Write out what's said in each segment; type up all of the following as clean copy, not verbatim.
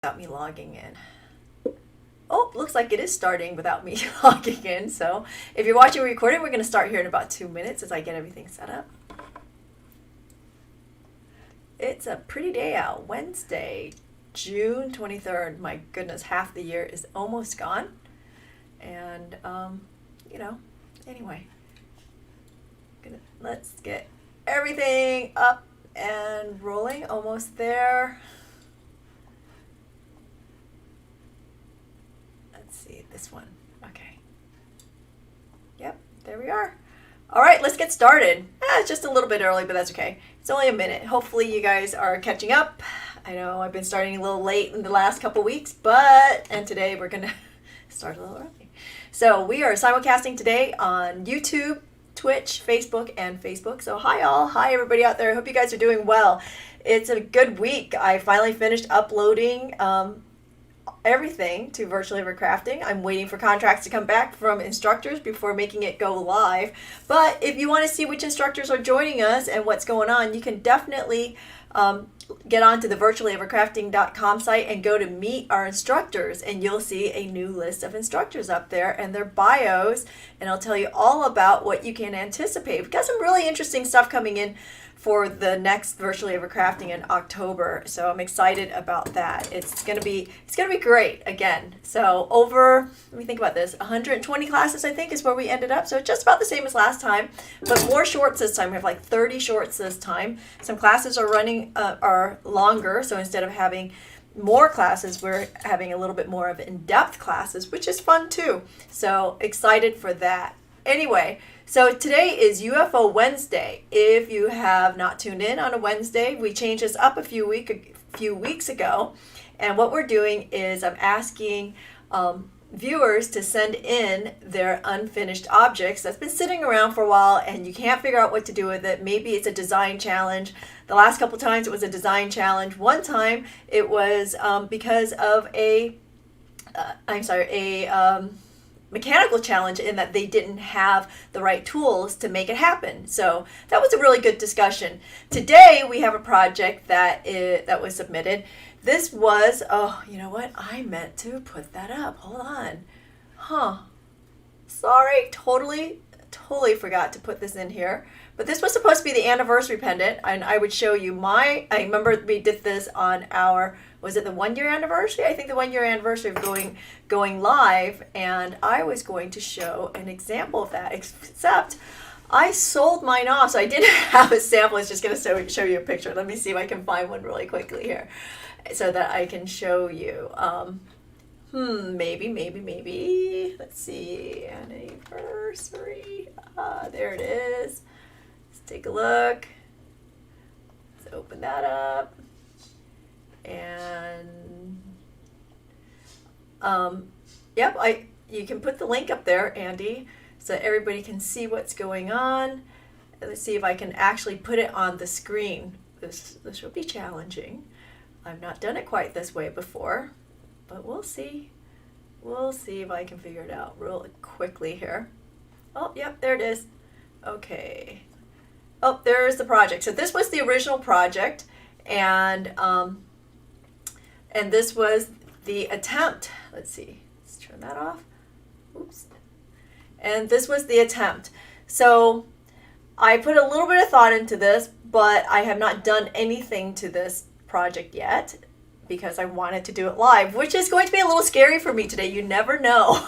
Without me logging in. Oh, looks like it is starting without me logging in. So if you're watching a recording, we're going to start here in about 2 minutes as I get everything set up. It's a pretty day out. Wednesday, June 23rd. My goodness, half the year is almost gone. And, anyway, let's get everything up and rolling. Almost there. Let's see, this one. Okay. Yep, there we are. All right, let's get started. It's just a little bit early, but that's okay. It's only a minute. Hopefully you guys are catching up. I know I've been starting a little late in the last couple weeks, and today we're going to start a little early. So we are simulcasting today on YouTube, Twitch, Facebook, and Facebook. So hi all. Hi everybody out there. I hope you guys are doing well. It's a good week. I finally finished uploading everything to Virtually Ever Crafting. I'm waiting for contracts to come back from instructors before making it go live. But if you want to see which instructors are joining us and what's going on, you can definitely get onto the virtuallyevercrafting.com site and go to meet our instructors, and you'll see a new list of instructors up there and their bios, and I'll tell you all about what you can anticipate. We've got some really interesting stuff coming in for the next Virtually Ever Crafting in October, so I'm excited about that. It's gonna be great again. So let me think about this, 120 classes I think is where we ended up, so just about the same as last time, but more shorts this time. We have like 30 shorts this time. Some classes are running are longer, so instead of having more classes, we're having a little bit more of in-depth classes, which is fun too. So excited for that. Anyway, so today is UFO Wednesday. If you have not tuned in on a Wednesday, we changed this up a few weeks ago. And what we're doing is I'm asking viewers to send in their unfinished objects that's been sitting around for a while and you can't figure out what to do with it. Maybe it's a design challenge. The last couple times it was a design challenge. One time it was because of a mechanical challenge in that they didn't have the right tools to make it happen. So that was a really good discussion. Today we have a project that was submitted. This was, you know what? I meant to put that up. Hold on. Sorry, totally forgot to put this in here. But this was supposed to be the anniversary pendant, and I would show you I remember we did this on was it the 1 year anniversary? I think the 1 year anniversary of going live, and I was going to show an example of that, except I sold mine off, so I didn't have a sample. It's just going to show you a picture. Let me see if I can find one really quickly here so that I can show you. Maybe. Let's see, anniversary. There it is. Let's take a look. Let's open that up. And you can put the link up there, Andy, so everybody can see what's going on. Let's see if I can actually put it on the screen. This will be challenging. I've not done it quite this way before, but we'll see. We'll see if I can figure it out real quickly here. Oh, yep, there it is. Okay. Oh, there's the project. So this was the original project, and this was the attempt. Let's see. Let's turn that off. Oops. And this was the attempt. So I put a little bit of thought into this, but I have not done anything to this project yet because I wanted to do it live, which is going to be a little scary for me today. You never know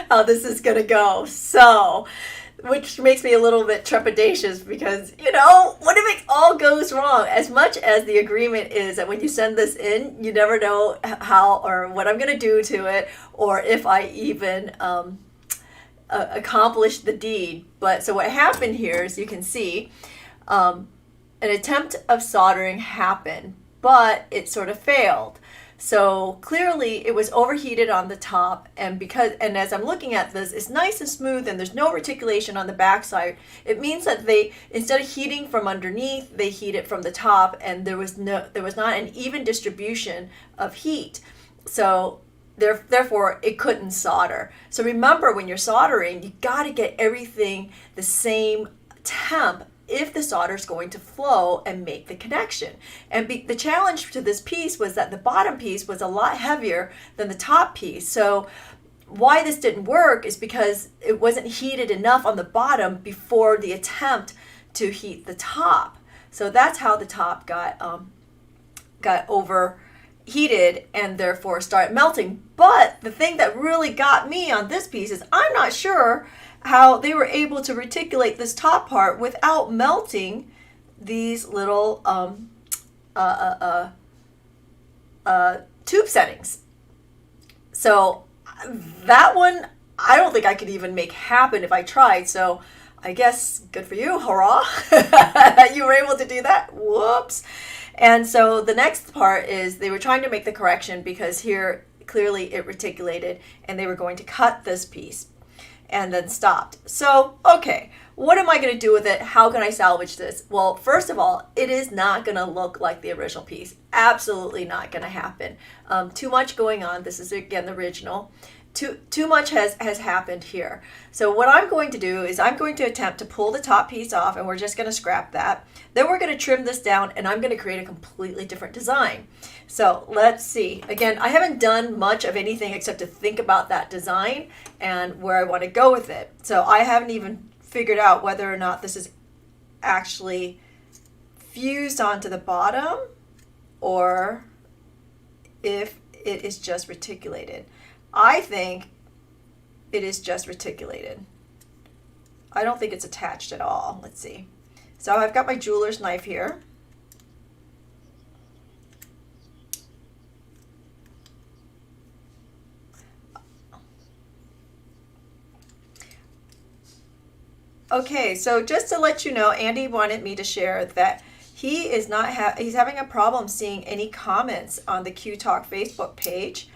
how this is going to go. So, which makes me a little bit trepidatious because, what if it all goes wrong? As much as the agreement is that when you send this in, you never know how or what I'm going to do to it or if I even accomplish the deed. But so what happened here, as you can see, an attempt of soldering happened, but it sort of failed. So clearly it was overheated on the top, and as I'm looking at this, it's nice and smooth and there's no reticulation on the backside. It means that they, instead of heating from underneath, they heat it from the top, and there was not an even distribution of heat. So therefore it couldn't solder. So remember, when you're soldering, you got to get everything the same temp if the solder is going to flow and make the connection. And the challenge to this piece was that the bottom piece was a lot heavier than the top piece. So why this didn't work is because it wasn't heated enough on the bottom before the attempt to heat the top. So that's how the top got overheated and therefore started melting. But the thing that really got me on this piece is I'm not sure how they were able to reticulate this top part without melting these little tube settings. So that one, I don't think I could even make happen if I tried. So I guess good for you, hurrah, that you were able to do that. Whoops. And so the next part is they were trying to make the correction because here clearly it reticulated and they were going to cut this piece and then stopped. So, okay, what am I going to do with it? How can I salvage this? Well, first of all, it is not going to look like the original piece. Absolutely not going to happen. Too much going on. This is, again, the original. Too much has happened here. So what I'm going to do is I'm going to attempt to pull the top piece off, and we're just going to scrap that. Then we're going to trim this down, and I'm going to create a completely different design. So let's see. Again, I haven't done much of anything except to think about that design and where I want to go with it. So I haven't even figured out whether or not this is actually fused onto the bottom or if it is just reticulated. I think it is just reticulated. I don't think it's attached at all. Let's see. So I've got my jeweler's knife here. Okay, so just to let you know, Andy wanted me to share that he is not he's having a problem seeing any comments on the Q Talk Facebook page.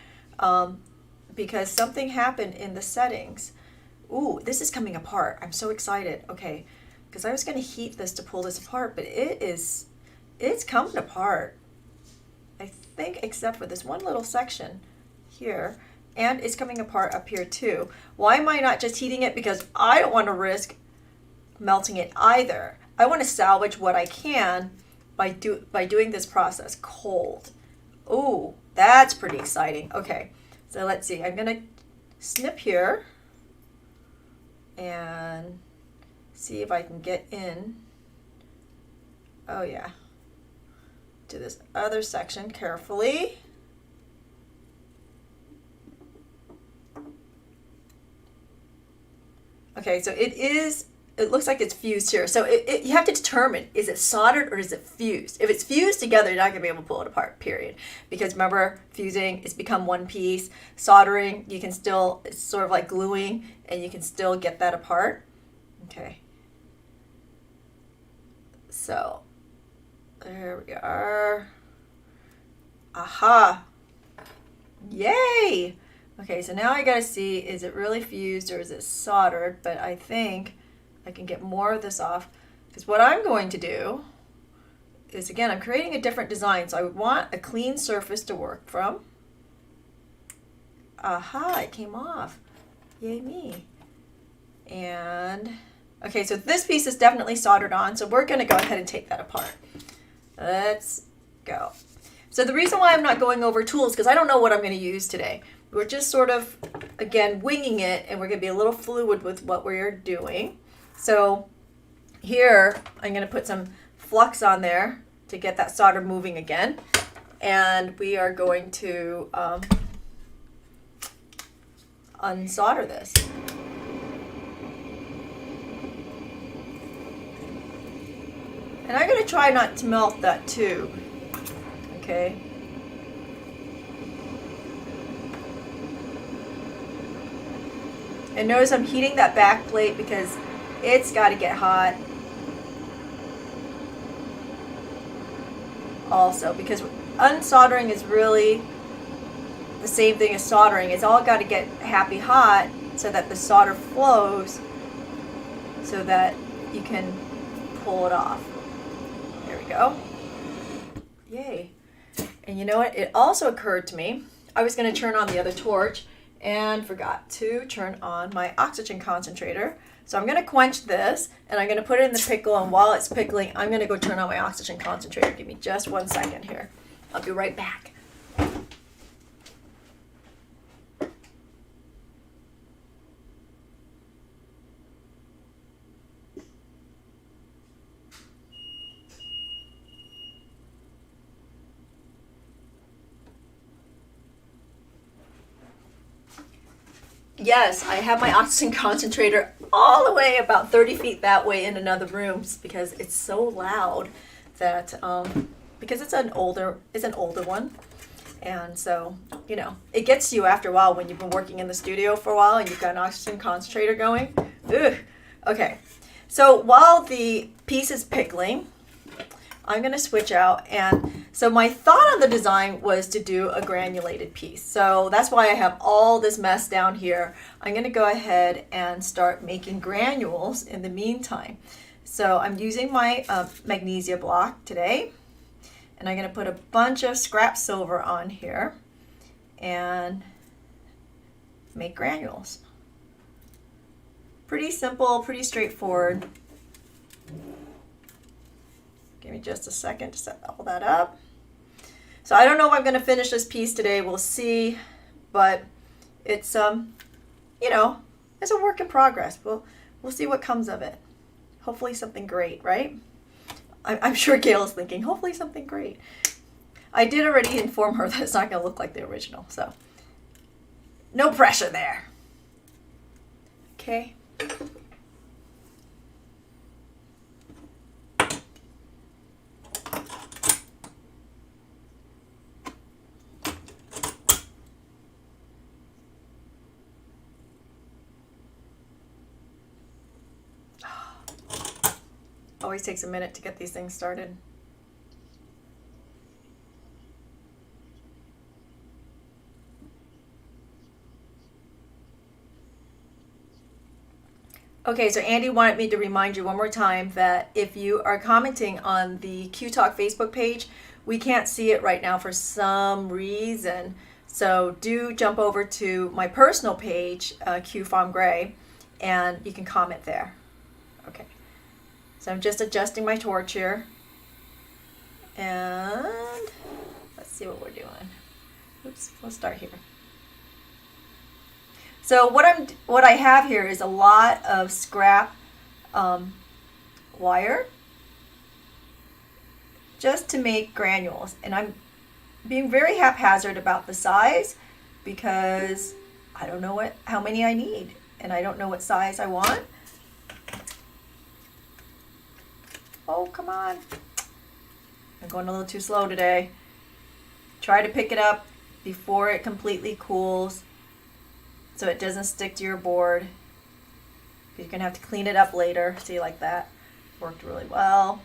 Because something happened in the settings. Ooh, this is coming apart. I'm so excited. Okay, because I was going to heat this to pull this apart, but it's coming apart. I think except for this one little section here, and it's coming apart up here too. Why am I not just heating it? Because I don't want to risk melting it either. I want to salvage what I can by doing this process cold. Ooh, that's pretty exciting. Okay. So let's see, I'm going to snip here and see if I can get in, oh yeah, to this other section carefully. Okay, so it looks like it's fused here. So you have to determine, is it soldered or is it fused? If it's fused together, you're not going to be able to pull it apart, period. Because remember, fusing, it's become one piece. Soldering, you can still, it's sort of like gluing, and you can still get that apart. Okay. So, there we are. Aha. Yay! Okay, so now I got to see, is it really fused or is it soldered? But I think I can get more of this off, because what I'm going to do is, again, I'm creating a different design, so I would want a clean surface to work from. Aha, it came off. Yay me. And, okay, so this piece is definitely soldered on, so we're going to go ahead and take that apart. Let's go. So the reason why I'm not going over tools, because I don't know what I'm going to use today. We're just sort of, again, winging it, and we're going to be a little fluid with what we're doing. So here, I'm going to put some flux on there to get that solder moving again. And we are going to unsolder this. And I'm going to try not to melt that too. Okay. And notice I'm heating that back plate because it's got to get hot also, because unsoldering is really the same thing as soldering. It's all got to get happy hot so that the solder flows so that you can pull it off. There we go. Yay. And you know what? It also occurred to me, I was going to turn on the other torch and forgot to turn on my oxygen concentrator. So I'm going to quench this, and I'm going to put it in the pickle, and while it's pickling, I'm going to go turn on my oxygen concentrator. Give me just 1 second here. I'll be right back. Yes, I have my oxygen concentrator all the way about 30 feet that way in another room because it's so loud that because it's an older one, and so you know it gets you after a while when you've been working in the studio for a while and you've got an oxygen concentrator going. Ugh. Okay, so while the piece is pickling, I'm going to switch out. And so my thought on the design was to do a granulated piece. So that's why I have all this mess down here. I'm going to go ahead and start making granules in the meantime. So I'm using my magnesia block today. And I'm going to put a bunch of scrap silver on here and make granules. Pretty simple, pretty straightforward. Give me just a second to set all that up. So I don't know if I'm going to finish this piece today. We'll see, but it's you know, it's a work in progress. We'll see what comes of it. Hopefully something great, right? I'm sure Gail is thinking, hopefully something great. I did already inform her that it's not going to look like the original, so no pressure there. Okay. Always takes a minute to get these things started. Okay, so Andy wanted me to remind you one more time that if you are commenting on the Q Talk Facebook page, we can't see it right now for some reason. So do jump over to my personal page, Q Farm Gray, and you can comment there. Okay. So I'm just adjusting my torch here. And let's see what we're doing. Oops, let's start here. So what I have here is a lot of scrap wire just to make granules. And I'm being very haphazard about the size because I don't know how many I need and I don't know what size I want. Oh, come on. I'm going a little too slow today. Try to pick it up before it completely cools so it doesn't stick to your board. You're going to have to clean it up later. See, like that. Worked really well.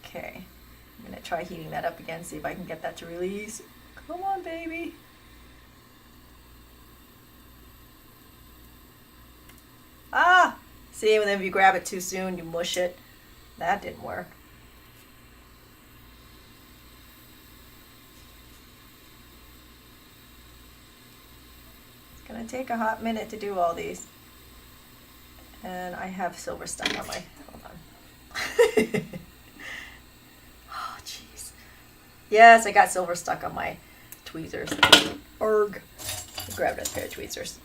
Okay. I'm going to try heating that up again, see if I can get that to release. Come on, baby. Ah! See, and then if you grab it too soon, you mush it. That didn't work. It's going to take a hot minute to do all these. And I have silver stuck on my... Hold on. Oh, jeez. Yes, I got silver stuck on my tweezers. Erg. I grabbed a pair of tweezers.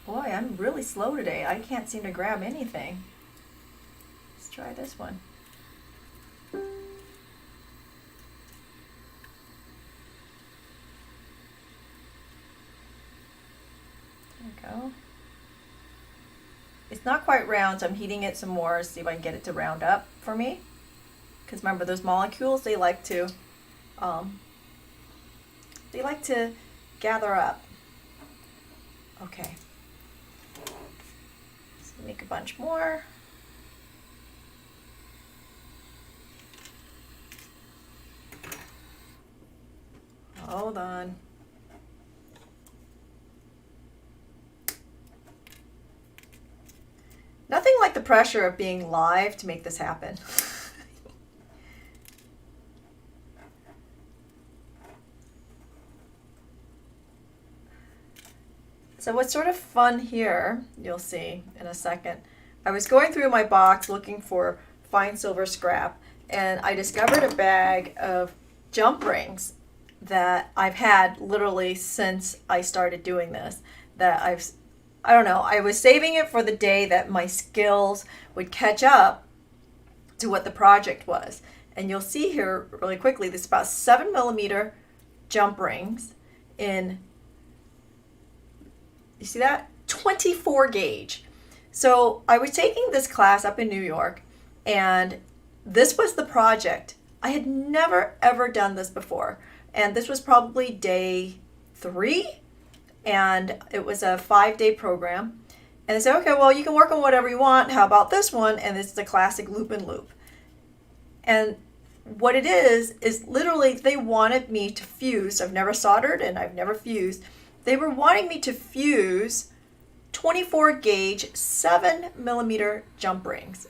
Boy, I'm really slow today. I can't seem to grab anything. Let's try this one. There we go. It's not quite round, so I'm heating it some more to see if I can get it to round up for me. Because remember, those molecules, they like to gather up. Okay. Make a bunch more. hold on. Nothing like the pressure of being live to make this happen. So what's sort of fun here, you'll see in a second, I was going through my box looking for fine silver scrap, and I discovered a bag of jump rings that I've had literally since I started doing this, that I don't know, I was saving it for the day that my skills would catch up to what the project was. And you'll see here really quickly, this is about 7mm jump rings in, you see that? 24 gauge. So I was taking this class up in New York, and this was the project. I had never ever done this before. And this was probably day 3, and it was a 5-day program. And they said, okay, well, you can work on whatever you want. How about this one? And it's the classic loop and loop. And what it is literally they wanted me to fuse. I've never soldered and I've never fused. They were wanting me to fuse 24 gauge 7mm jump rings.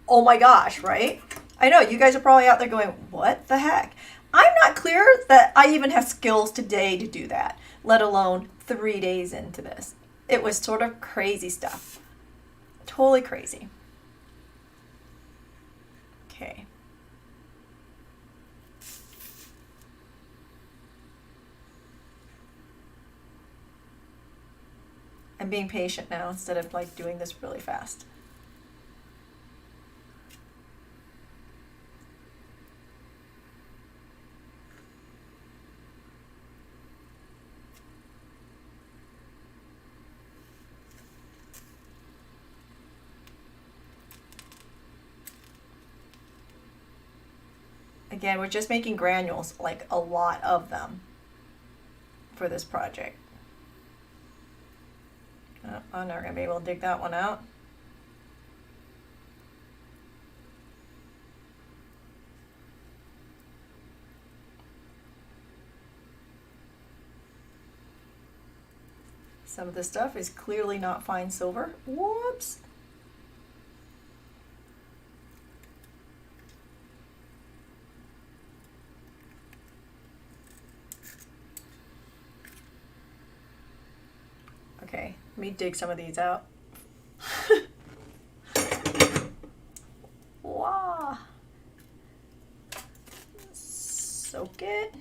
Oh my gosh, right? I know you guys are probably out there going, what the heck? I'm not clear that I even have skills today to do that, let alone 3 days into this. It was sort of crazy stuff. Totally crazy. Okay. I'm being patient now instead of like doing this really fast. Again, we're just making granules, like a lot of them for this project. Oh, I'm never going to be able to dig that one out. Some of this stuff is clearly not fine silver. Whoops. Okay, let me dig some of these out. Wow. Soak it.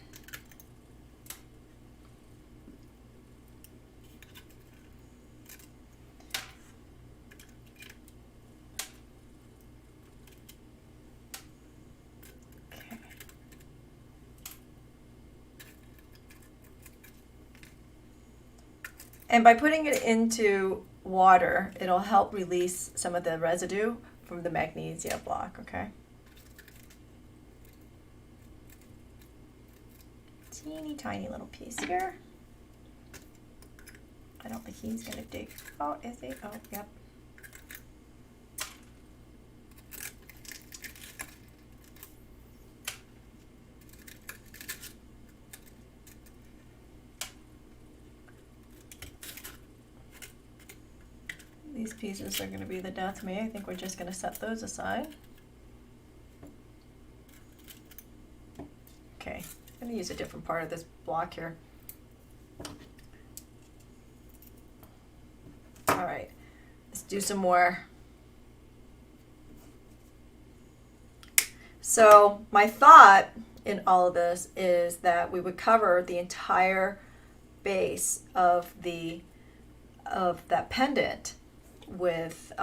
And by putting it into water, it'll help release some of the residue from the magnesia block, okay? Teeny tiny little piece here. I don't think he's gonna dig out, is he? Oh, yep. These pieces are going to be the death of me. I think we're just going to set those aside. Okay, I'm going to use a different part of this block here. All right, let's do some more. So my thought in all of this is that we would cover the entire base of that pendant with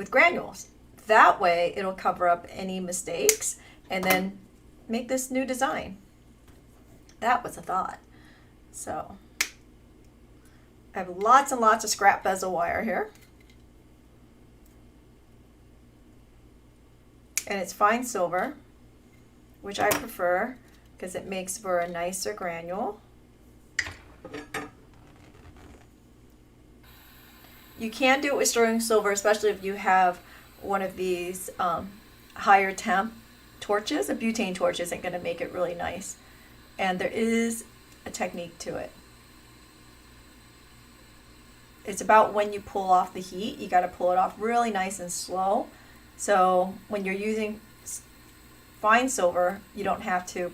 granules. That way it'll cover up any mistakes and then make this new design. That was a thought. So I have lots and lots of scrap bezel wire here. And it's fine silver, which I prefer because it makes for a nicer granule. You can do it with sterling silver, especially if you have one of these higher temp torches. A butane torch isn't going to make it really nice. And there is a technique to it. It's about when you pull off the heat, you got to pull it off really nice and slow. So when you're using fine silver, you don't have to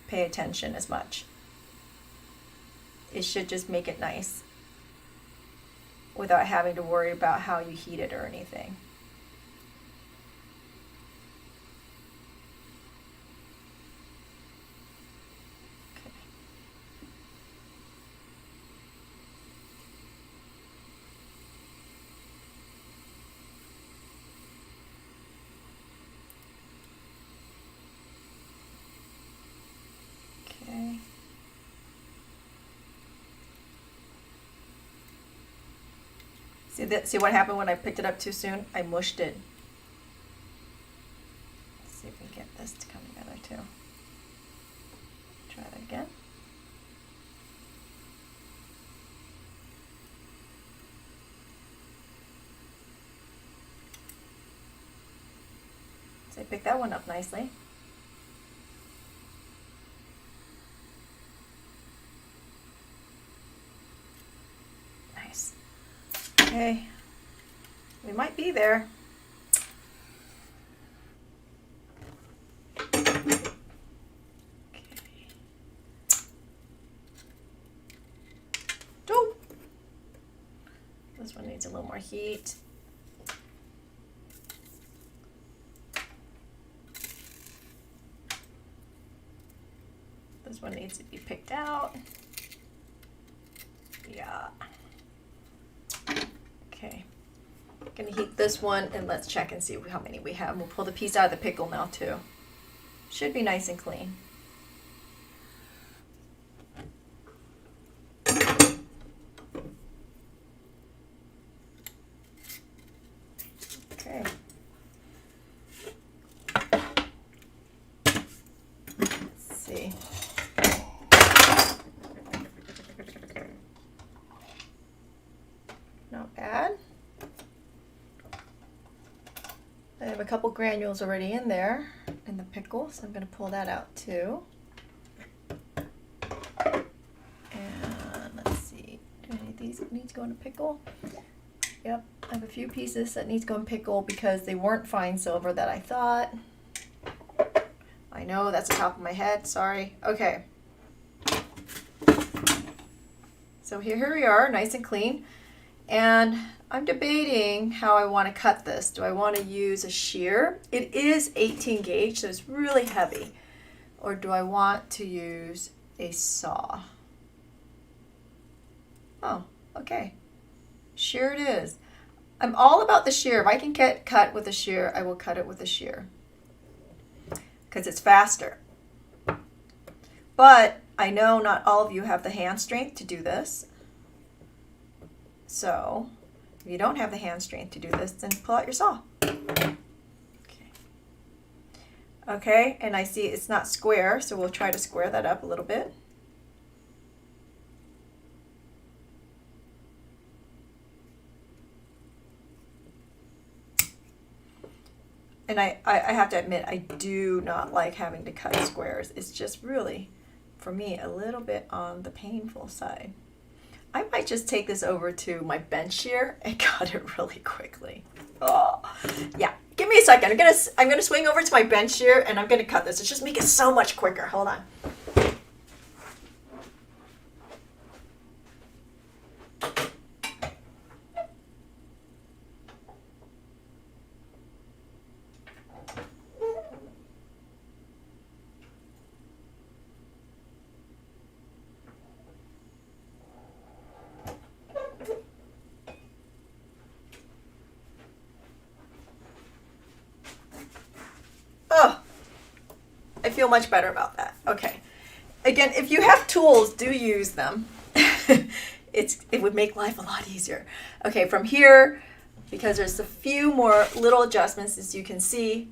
pay attention as much. It should just make it nice without having to worry about how you heat it or anything. Okay. See what happened when I picked it up too soon? I mushed it. Let's see if we can get this to come together too. Try that again. So I picked that one up nicely. Nice. Okay, we might be there. Okay. Oh, this one needs a little more heat. This one needs to be picked out. Yeah. Okay, I'm gonna heat this one and let's check and see how many we have. We'll pull the piece out of the pickle now too. Should be nice and clean. Okay. Let's see. Not bad. I have a couple granules already in there in the pickle, so I'm going to pull that out too. And let's see, do any of these need to go in a pickle? Yep, I have a few pieces that need to go in pickle because they weren't fine silver that I thought. I know that's the top of my head, sorry. Okay. So here we are, nice and clean. And I'm debating how I want to cut this. Do I want to use a shear? It is 18 gauge, so it's really heavy. Or do I want to use a saw? Oh, okay. Shear it is. I'm all about the shear. If I can get cut with a shear, I will cut it with a shear. Because it's faster. But I know not all of you have the hand strength to do this. So, if you don't have the hand strength to do this, then pull out your saw. Okay, and I see it's not square, so we'll try to square that up a little bit. And I have to admit, I do not like having to cut squares. It's just really, for me, a little bit on the painful side. I might just take this over to my bench shear and cut it really quickly. Oh, yeah. Give me a second. I'm gonna swing over to my bench shear and I'm gonna cut this. It's just make it so much quicker. Hold on. Oh, I feel much better about that. Okay. Again, if you have tools, do use them. It would make life a lot easier. Okay, from here, because there's a few more little adjustments, as you can see,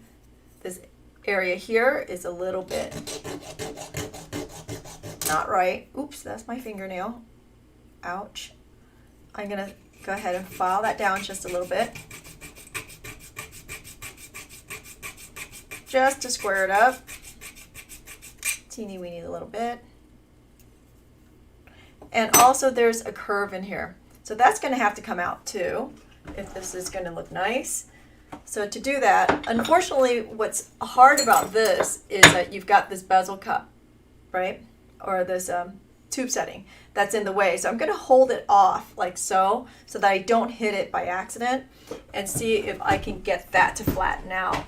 this area here is a little bit not right. Oops, that's my fingernail. Ouch. I'm gonna go ahead and file that down just a little bit. Just to square it up teeny weeny little bit. And also there's a curve in here. So that's going to have to come out too if this is going to look nice. So to do that, unfortunately, what's hard about this is that you've got this bezel cup, right? Or this tube setting that's in the way. So I'm going to hold it off like so that I don't hit it by accident, and see if I can get that to flatten out.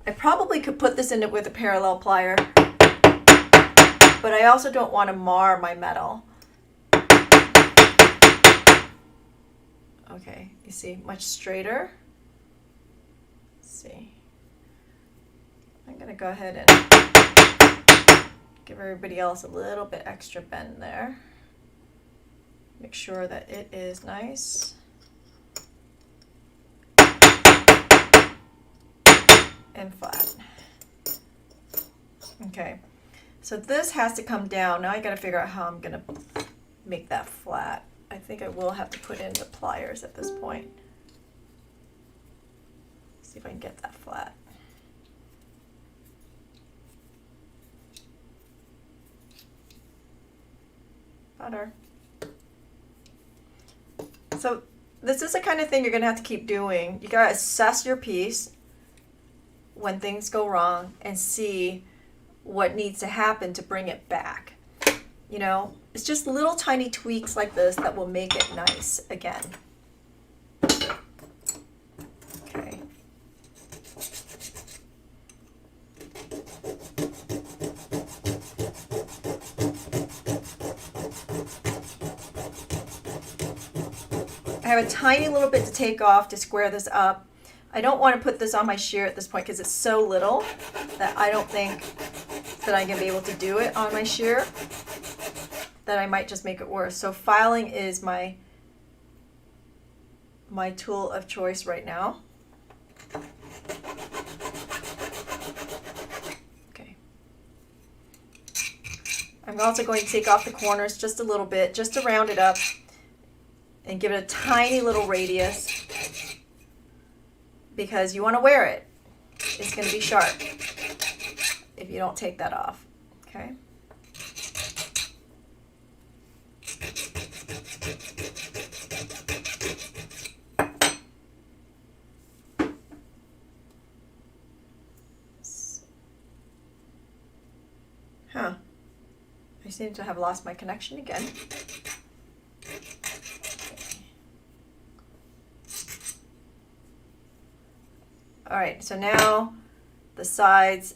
I probably could put this in it with a parallel plier, but I also don't want to mar my metal. Okay, you see, much straighter. See, I'm going to go ahead and give everybody else a little bit extra bend there. Make sure that it is nice and flat. Okay, so this has to come down. Now I got to figure out how I'm going to make that flat. I think I will have to put in the pliers at this point. See if I can get that flat. Butter. So this is the kind of thing you're going to have to keep doing. You got to assess your piece when things go wrong and see what needs to happen to bring it back. You know, it's just little tiny tweaks like this that will make it nice again. Okay. I have a tiny little bit to take off to square this up. I don't want to put this on my shear at this point because it's so little that I don't think that I'm going to be able to do it on my shear, that I might just make it worse. So filing is my tool of choice right now. Okay. I'm also going to take off the corners just a little bit, just to round it up and give it a tiny little radius, because you want to wear it. It's going to be sharp if you don't take that off. Okay. Huh. I seem to have lost my connection again. All right, so now the sides,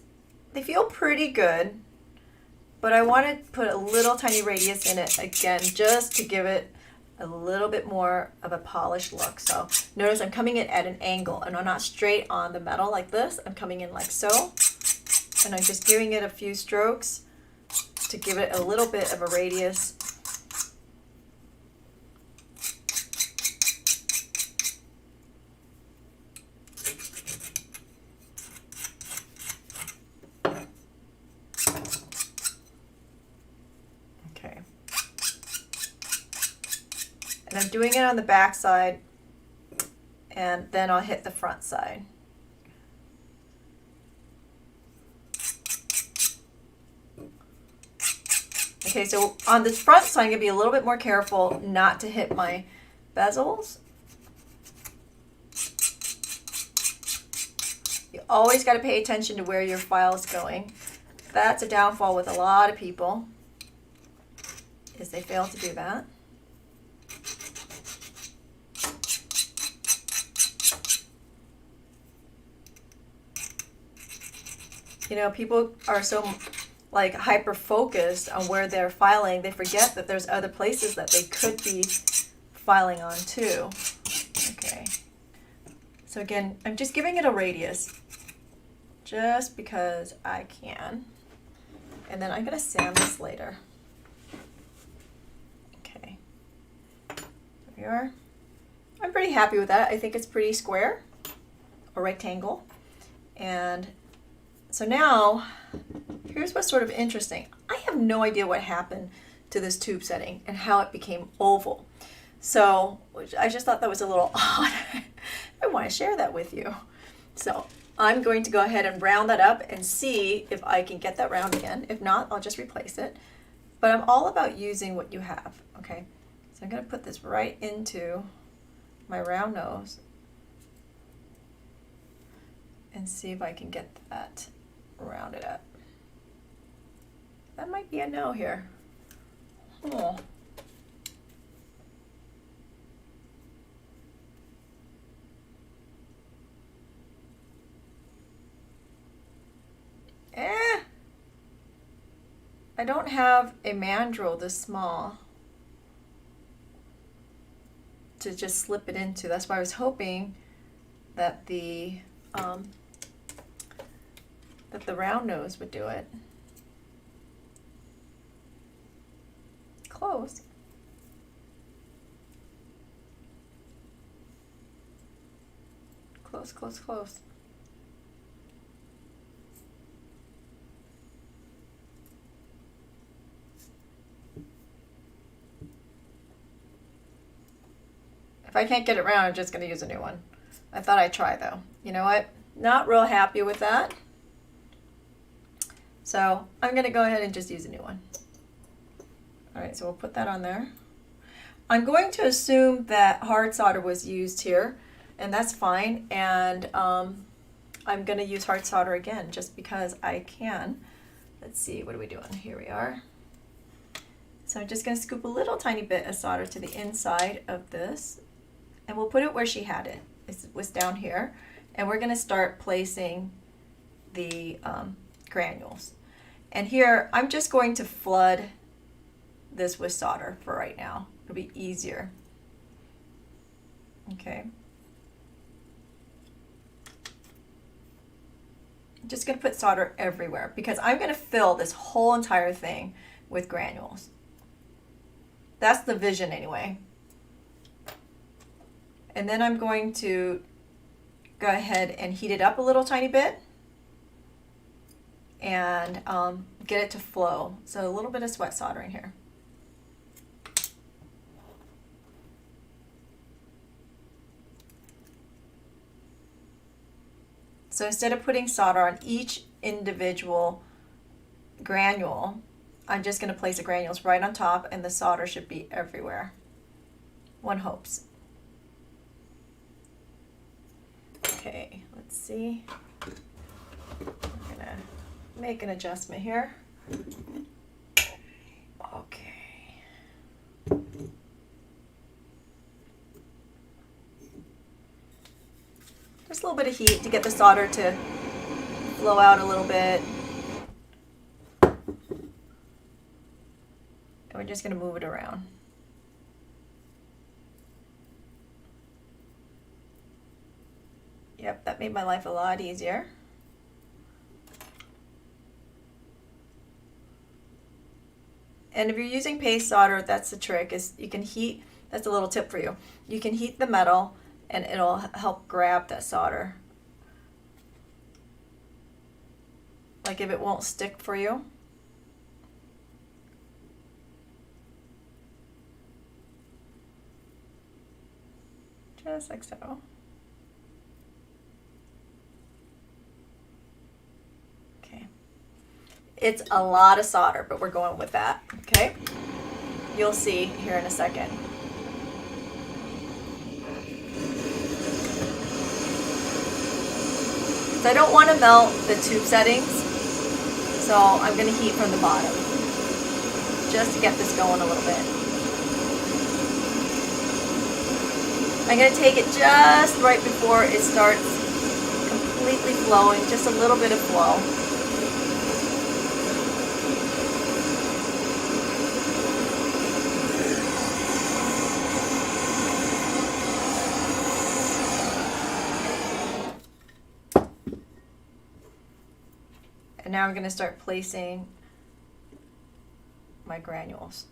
they feel pretty good, but I want to put a little tiny radius in it again, just to give it a little bit more of a polished look. So notice I'm coming in at an angle, and I'm not straight on the metal like this. I'm coming in like so, and I'm just giving it a few strokes to give it a little bit of a radius. Okay. And I'm doing it on the back side, and then I'll hit the front side. Okay, so on this front side, I'm going to be a little bit more careful not to hit my bezels. You always got to pay attention to where your file is going. That's a downfall with a lot of people, is they fail to do that. You know, people are so like hyper focused on where they're filing, they forget that there's other places that they could be filing on too. Okay. So again, I'm just giving it a radius just because I can. And then I'm going to sand this later. Okay. There we are. I'm pretty happy with that. I think it's pretty square or rectangle. And so now, here's what's sort of interesting. I have no idea what happened to this tube setting and how it became oval. So I just thought that was a little odd. I want to share that with you. So I'm going to go ahead and round that up and see if I can get that round again. If not, I'll just replace it. But I'm all about using what you have, okay? So I'm going to put this right into my round nose and see if I can get that rounded up. That might be a no here. Oh. I don't have a mandrel this small to just slip it into. That's why I was hoping that the round nose would do it. Close. Close, close, close. If I can't get it round, I'm just going to use a new one. I thought I'd try though. You know what? Not real happy with that. So I'm going to go ahead and just use a new one. All right, so we'll put that on there. I'm going to assume that hard solder was used here, and that's fine. And I'm going to use hard solder again just because I can. Let's see, what are we doing? Here we are. So I'm just going to scoop a little tiny bit of solder to the inside of this, and we'll put it where she had it. It was down here, and we're going to start placing the granules. And here, I'm just going to flood this with solder for right now. It'll be easier. Okay. I'm just going to put solder everywhere because I'm going to fill this whole entire thing with granules. That's the vision anyway. And then I'm going to go ahead and heat it up a little tiny bit and get it to flow. So a little bit of sweat soldering here. So instead of putting solder on each individual granule, I'm just going to place the granules right on top, and the solder should be everywhere. One hopes. Okay, let's see. I'm going to make an adjustment here. Okay. Just a little bit of heat to get the solder to flow out a little bit. And we're just going to move it around. Yep, that made my life a lot easier. And if you're using paste solder, that's the trick, is you can heat, that's a little tip for you. You can heat the metal and it'll help grab that solder. Like if it won't stick for you. Just like so. Okay. It's a lot of solder, but we're going with that, okay? You'll see here in a second. So I don't want to melt the tube settings, so I'm going to heat from the bottom just to get this going a little bit. I'm going to take it just right before it starts completely flowing, just a little bit of flow. And now I'm going to start placing my granules.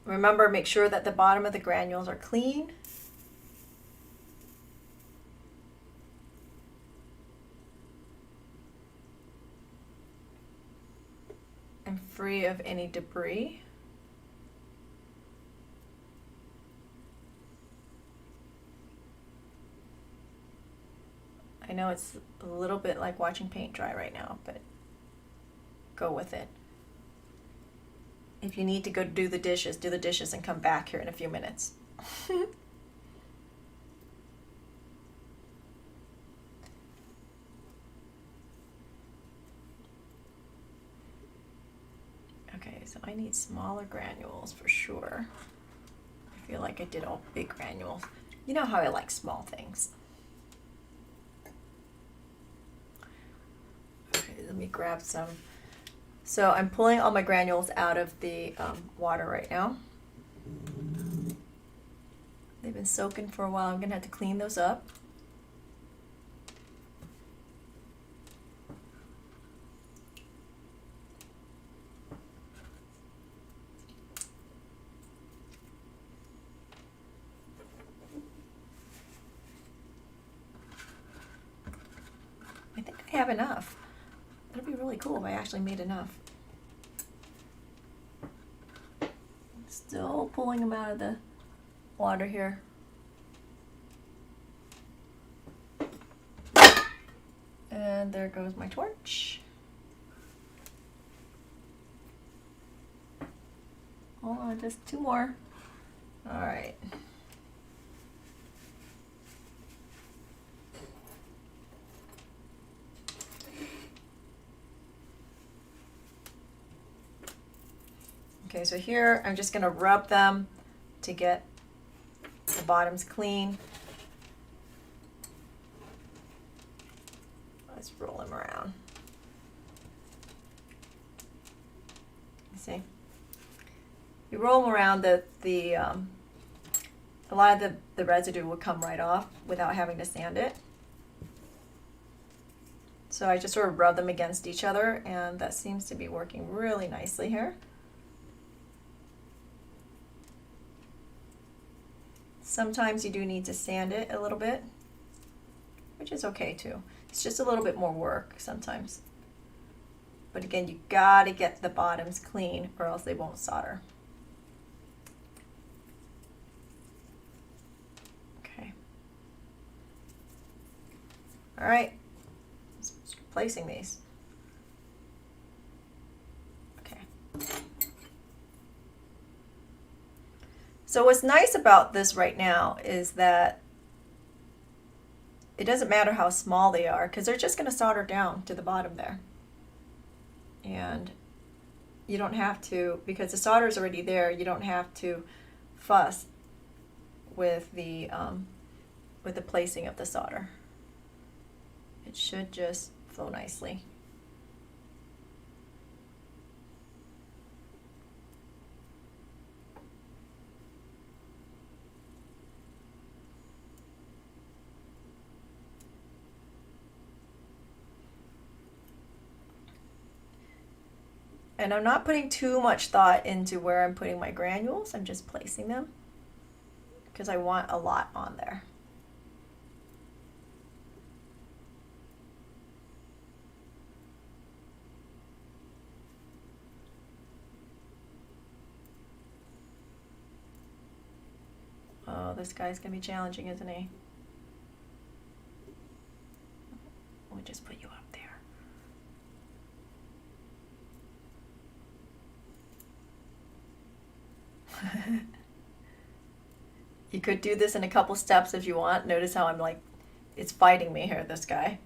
Remember, make sure that the bottom of the granules are clean. free of any debris. I know it's a little bit like watching paint dry right now, but go with it. If you need to go do the dishes and come back here in a few minutes. Okay, so I need smaller granules for sure. I feel like I did all big granules. You know how I like small things. Okay, let me grab some. So I'm pulling all my granules out of the water right now. They've been soaking for a while. I'm gonna have to clean those up. I think I have enough. It'd be really cool if I actually made enough. Still pulling them out of the water here. And there goes my torch. Hold on, just two more. All right. Okay, so here I'm just going to rub them to get the bottoms clean. Let's roll them around. You see? You roll them around, a lot of the residue will come right off without having to sand it. So I just sort of rub them against each other, and that seems to be working really nicely here. Sometimes you do need to sand it a little bit, which is okay too. It's just a little bit more work sometimes. But again, you gotta get the bottoms clean or else they won't solder. Okay. All right, let's start placing these. Okay. So what's nice about this right now is that it doesn't matter how small they are because they're just going to solder down to the bottom there. And you don't have to, because the solder is already there, you don't have to fuss with the placing of the solder. It should just flow nicely. And I'm not putting too much thought into where I'm putting my granules. I'm just placing them because I want a lot on there. Oh, this guy's gonna be challenging, isn't he? We'll just put you up there. You could do this in a couple steps if you want. Notice how I'm like, it's fighting me here, this guy.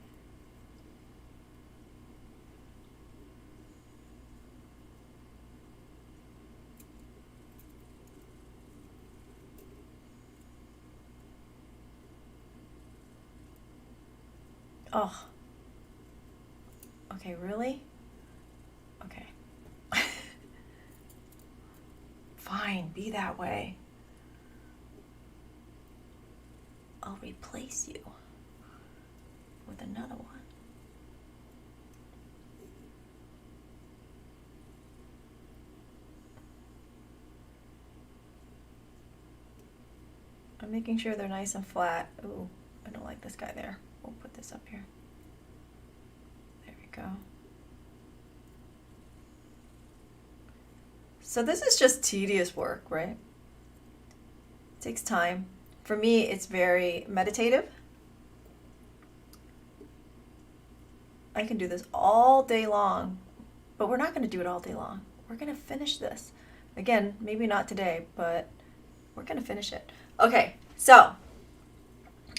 Oh. Okay, really? Okay. Fine, be that way. I'll replace you with another one. I'm making sure they're nice and flat. Ooh, I don't like this guy there. We'll put this up here. There we go. So this is just tedious work, right? It takes time. For me, it's very meditative. I can do this all day long, but we're not going to do it all day long. We're going to finish this. Again, maybe not today, but we're going to finish it. Okay, so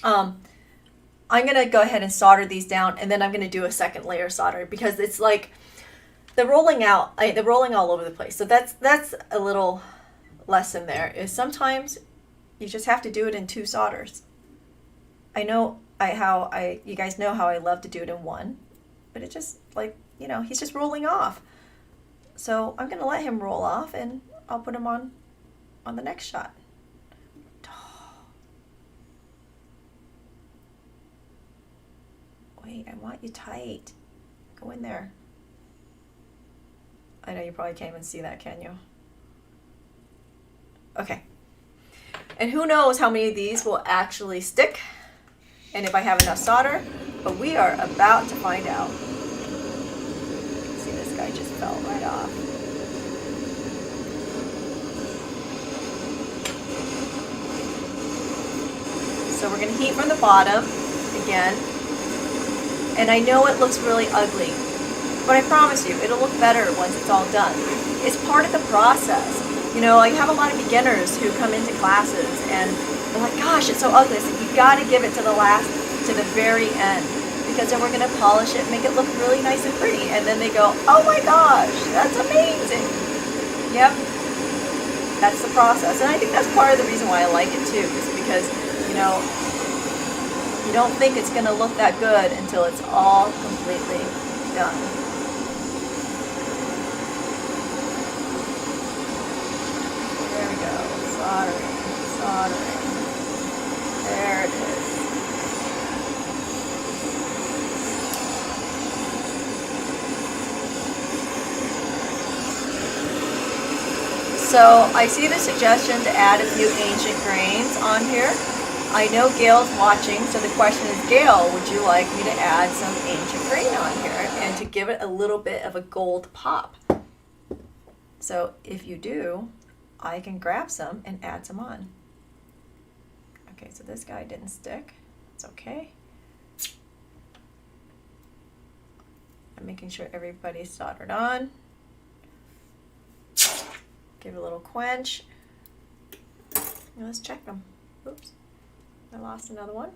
I'm going to go ahead and solder these down, and then I'm going to do a second layer solder because it's like they're rolling out, they're rolling all over the place. So that's a little lesson there, is sometimes you just have to do it in 2 solders. I know you guys know how I love to do it in 1, but it just like, you know, he's just rolling off. So I'm going to let him roll off, and I'll put him on the next shot. Wait, I want you tight. Go in there. I know you probably can't even see that, can you? Okay. And who knows how many of these will actually stick, and if I have enough solder, but we are about to find out. See, this guy just fell right off. So we're going to heat from the bottom again. And I know it looks really ugly, but I promise you, it'll look better once it's all done. It's part of the process. You know, I have a lot of beginners who come into classes and they're like, gosh, it's so ugly. I said, you got to give it to the very end, because then we're going to polish it, make it look really nice and pretty. And then they go, oh my gosh, that's amazing. Yep, that's the process. And I think that's part of the reason why I like it too, is because, you know, you don't think it's going to look that good until it's all completely done. There we go. Soldering. There it is. So I see the suggestion to add a few ancient grains on here. I know Gail's watching, so the question is, Gail, would you like me to add some ancient grain on here and to give it a little bit of a gold pop? So if you do, I can grab some and add some on. Okay, so this guy didn't stick. It's okay. I'm making sure everybody's soldered on. Give it a little quench. Now let's check them. Oops. I lost another one.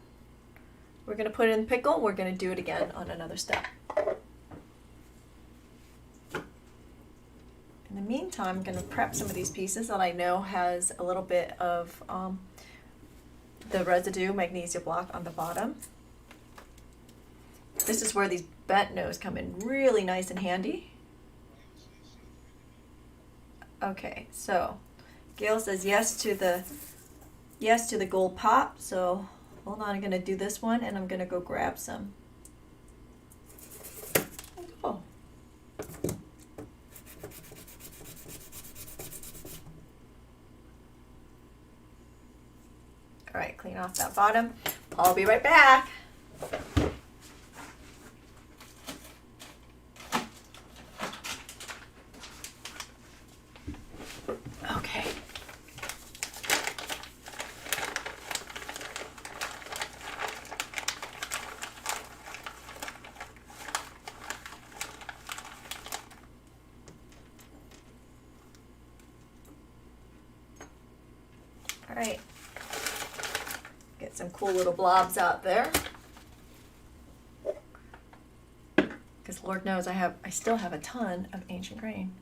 We're going to put it in pickle. We're going to do it again on another step. In the meantime, I'm going to prep some of these pieces that I know has a little bit of the residue magnesia block on the bottom. This is where these bent nose come in really nice and handy. Okay, so Gail says yes to the gold pop. So hold on, I'm going to do this one and I'm going to go grab some. Oh. All right, clean off that bottom. I'll be right back. Okay. All right. Get some cool little blobs out there. Because Lord knows I still have a ton of ancient grain.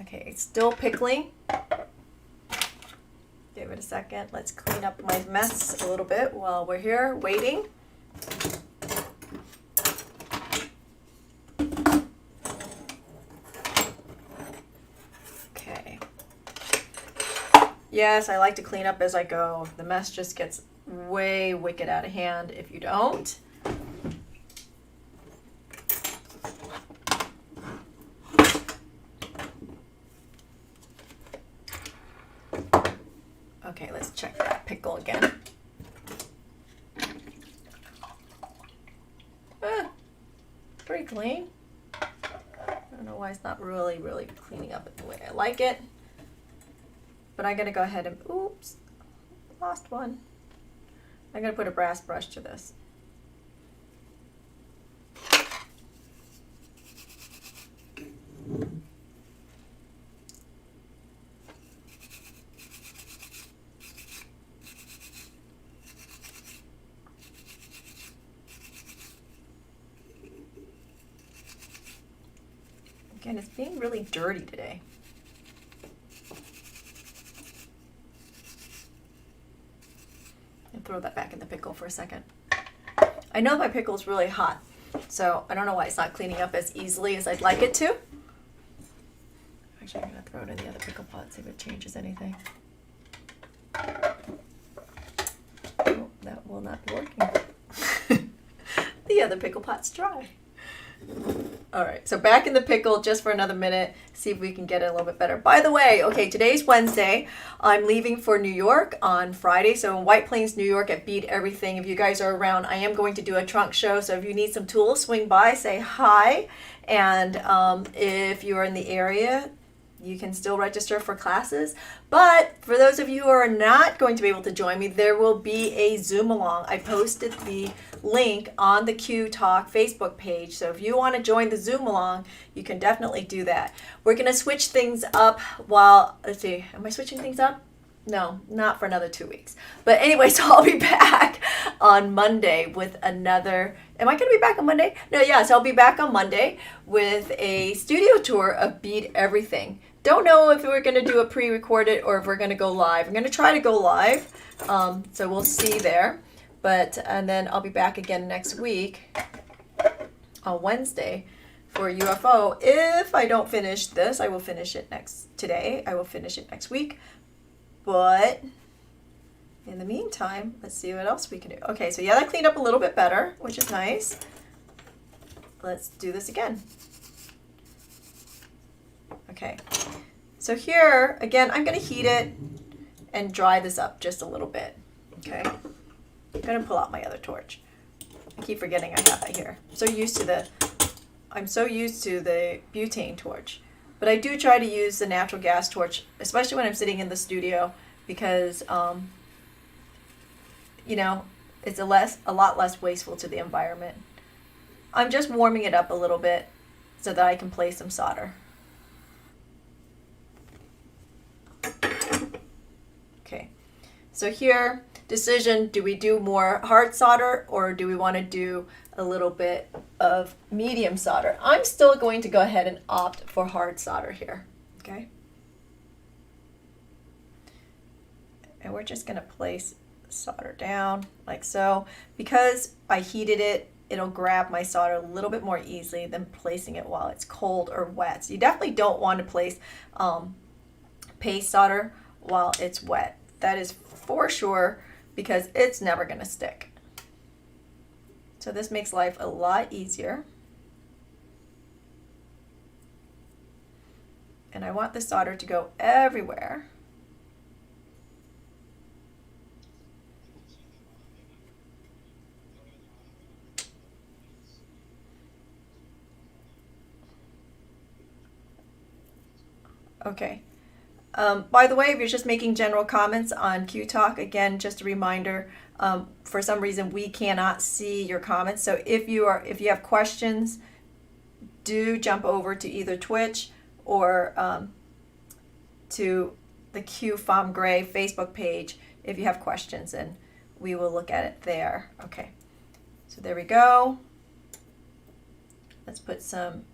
Okay, it's still pickling. Give it a second. Let's clean up my mess a little bit while we're here waiting. Okay. Yes, I like to clean up as I go. The mess just gets way wicked out of hand if you don't. Okay, let's check that pickle again. Pretty clean. I don't know why it's not really cleaning up the way I like it. but I'm going to go ahead and, oops, lost one. I'm going to put a brass brush to this. Again, it's being really dirty today. And throw that back in the pickle for a second. I know my pickle is really hot, so I don't know why it's not cleaning up as easily as I'd like it to. Actually, I'm going to throw it in the other pickle pot, see if it changes anything. Oh, that will not be working. The other pickle pot's dry. All right, so back in the pickle just for another minute, see if we can get it a little bit better. By the way, okay, today's Wednesday. I'm leaving for New York on Friday, so in White Plains, New York at Beat Everything. If you guys are around, I am going to do a trunk show, so if you need some tools, swing by, say hi. And if you're in the area, you can still register for classes. But for those of you who are not going to be able to join me, there will be a Zoom along. I posted the link on the Q Talk Facebook page. So if you want to join the Zoom along, you can definitely do that. We're going to switch things up while, let's see, am I switching things up? No, not for another 2 weeks. But anyway, so I'll be back on Monday with another, am I going to be back on Monday? No, yes, I'll be back on Monday with a studio tour of Beat Everything. Don't know if we're going to do a pre-recorded or if we're going to go live. I'm going to try to go live, so we'll see there. And then I'll be back again next week on Wednesday for UFO. If I don't finish this, I will finish it today. I will finish it next week. But in the meantime, let's see what else we can do. Okay, so yeah, that cleaned up a little bit better, which is nice. Let's do this again. Okay, so here, again, I'm going to heat it and dry this up just a little bit. Okay, I'm going to pull out my other torch. I keep forgetting I have that here. I'm so used to the butane torch. But I do try to use the natural gas torch, especially when I'm sitting in the studio, because, you know, it's a lot less wasteful to the environment. I'm just warming it up a little bit so that I can place some solder. Okay, so here, decision, do we do more hard solder or do we want to do a little bit of medium solder? I'm still going to go ahead and opt for hard solder here, okay? And we're just going to place solder down like so. Because I heated it, it'll grab my solder a little bit more easily than placing it while it's cold or wet. So you definitely don't want to place paste solder while it's wet. That is for sure, because it's never going to stick. So this makes life a lot easier. And I want the solder to go everywhere. Okay. By the way, if you're just making general comments on Q Talk, again, just a reminder, for some reason we cannot see your comments. So if you have questions, do jump over to either Twitch or to the Q Fom Gray Facebook page if you have questions, and we will look at it there. Okay, so there we go. Let's put some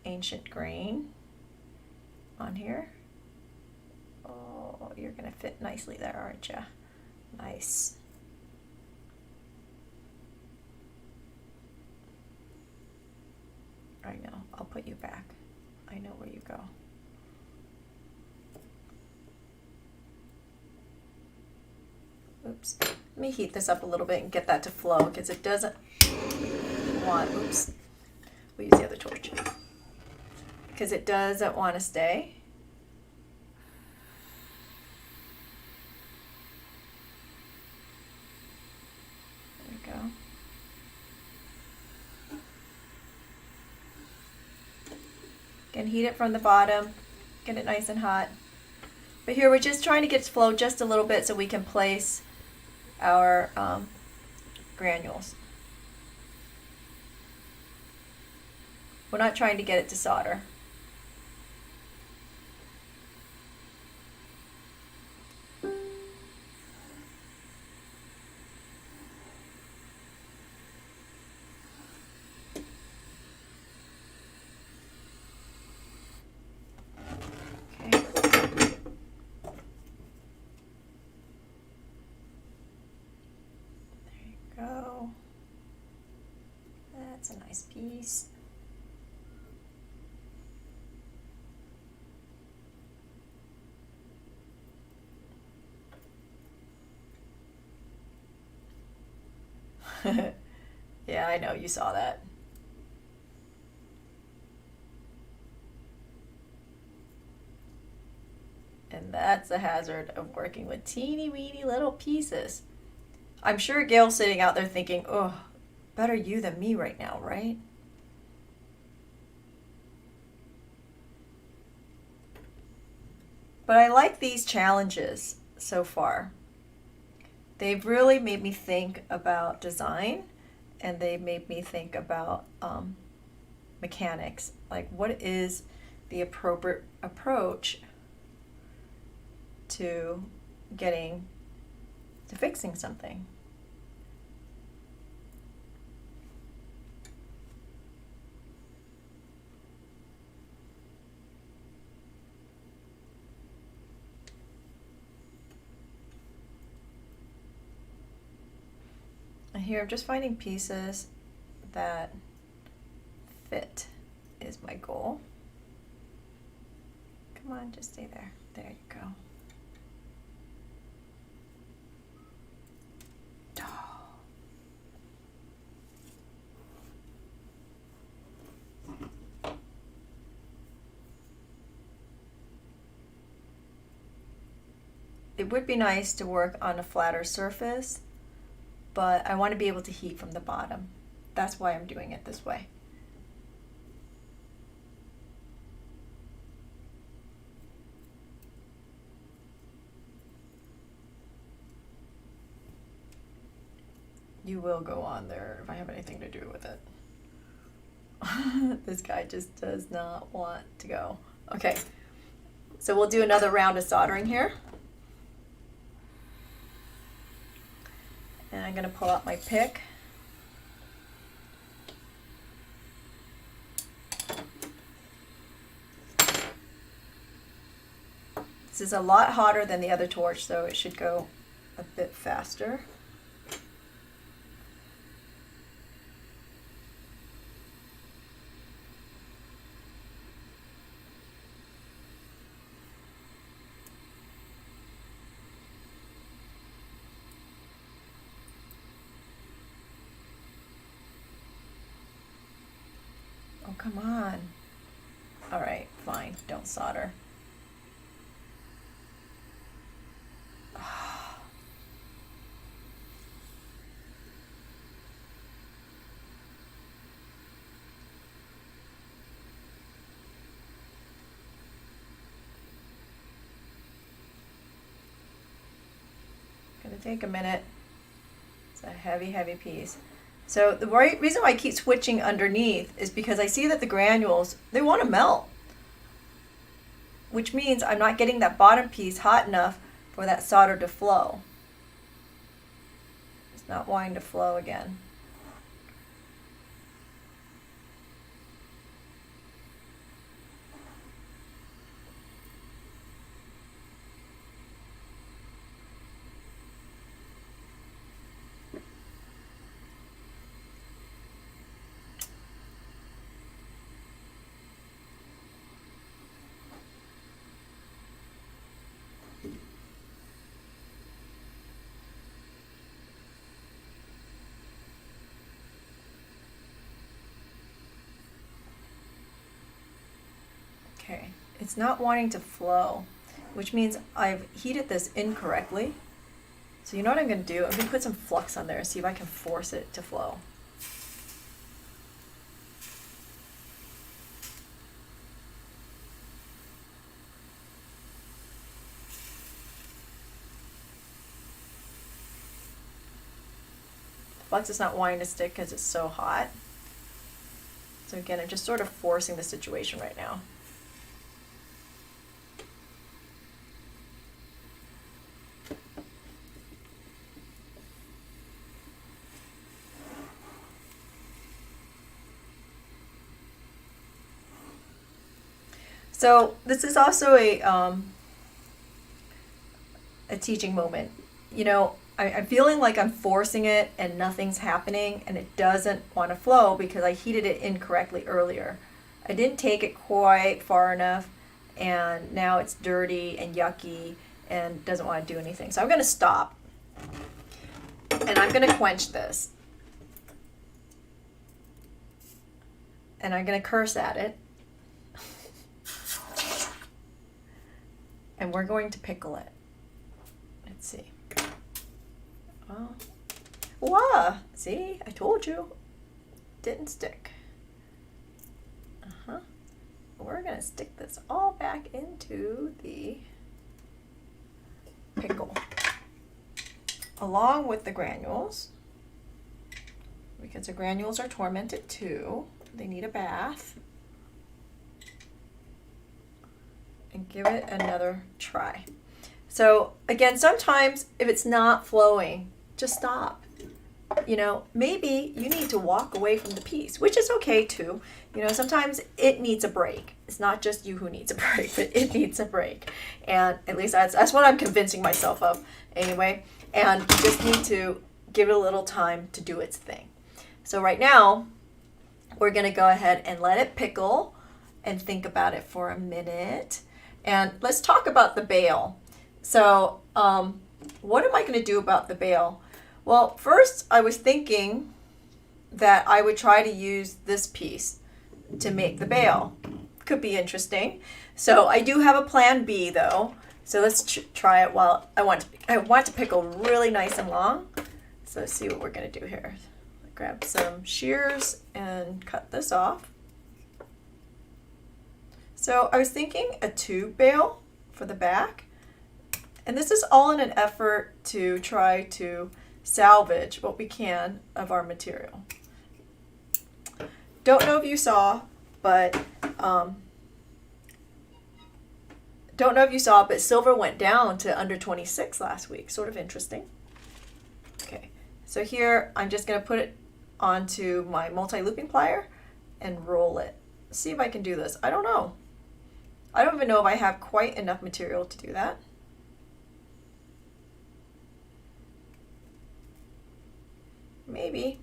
ancient grain on here. Oh, you're gonna fit nicely there, aren't you? Nice. I know, I'll put you back. I know where you go. Oops. Let me heat this up a little bit and get that to flow, because it doesn't want, oops. We'll use the other torch. Because it doesn't want to stay. There we go. Again, heat it from the bottom. Get it nice and hot. But here we're just trying to get it to flow just a little bit so we can place our granules. We're not trying to get it to solder. That's a nice piece. Yeah, I know, you saw that. And that's the hazard of working with teeny weeny little pieces. I'm sure Gail's sitting out there thinking, oh, better you than me right now, right? But I like these challenges so far. They've really made me think about design, and they've made me think about mechanics. Like, what is the appropriate approach to fixing something? And here I'm just finding pieces that fit is my goal. Come on, just stay there. There you go. It would be nice to work on a flatter surface, but I want to be able to heat from the bottom. That's why I'm doing it this way. You will go on there if I have anything to do with it. This guy just does not want to go. Okay, so we'll do another round of soldering here. And I'm going to pull out my pick. This is a lot hotter than the other torch, so it should go a bit faster. Oh, come on. All right, fine, don't solder. Gonna take a minute. It's a heavy, heavy piece. So the reason why I keep switching underneath is because I see that the granules, they want to melt, which means I'm not getting that bottom piece hot enough for that solder to flow. It's not wanting to flow again. Okay, it's not wanting to flow, which means I've heated this incorrectly. So you know what I'm going to do? I'm going to put some flux on there and see if I can force it to flow. Flux is not wanting to stick because it's so hot. So again, I'm just sort of forcing the situation right now. So this is also a teaching moment. You know, I'm feeling like I'm forcing it and nothing's happening and it doesn't want to flow because I heated it incorrectly earlier. I didn't take it quite far enough and now it's dirty and yucky and doesn't want to do anything. So I'm going to stop and I'm going to quench this. And I'm going to curse at it. And we're going to pickle it. Let's see. Oh. Wow. See? I told you. Didn't stick. Uh-huh. We're going to stick this all back into the pickle. Along with the granules. Because the granules are tormented too. They need a bath. And give it another try. So again, sometimes if it's not flowing, just stop. You know, maybe you need to walk away from the piece, which is okay too. You know, sometimes it needs a break. It's not just you who needs a break, but it needs a break. And at least that's what I'm convincing myself of anyway. And you just need to give it a little time to do its thing. So right now, we're going to go ahead and let it pickle and think about it for a minute. And let's talk about the bail. So what am I going to do about the bail? Well, first I was thinking that I would try to use this piece to make the bail. Could be interesting. So I do have a plan B though. So let's try it while I want to pickle really nice and long. So let's see what we're going to do here. Grab some shears and cut this off. So I was thinking a tube bail for the back. And this is all in an effort to try to salvage what we can of our material. Don't know if you saw, but silver went down to under 26 last week. Sort of interesting. Okay, so here I'm just going to put it onto my multi-looping plier and roll it. See if I can do this. I don't know. I don't even know if I have quite enough material to do that. Maybe.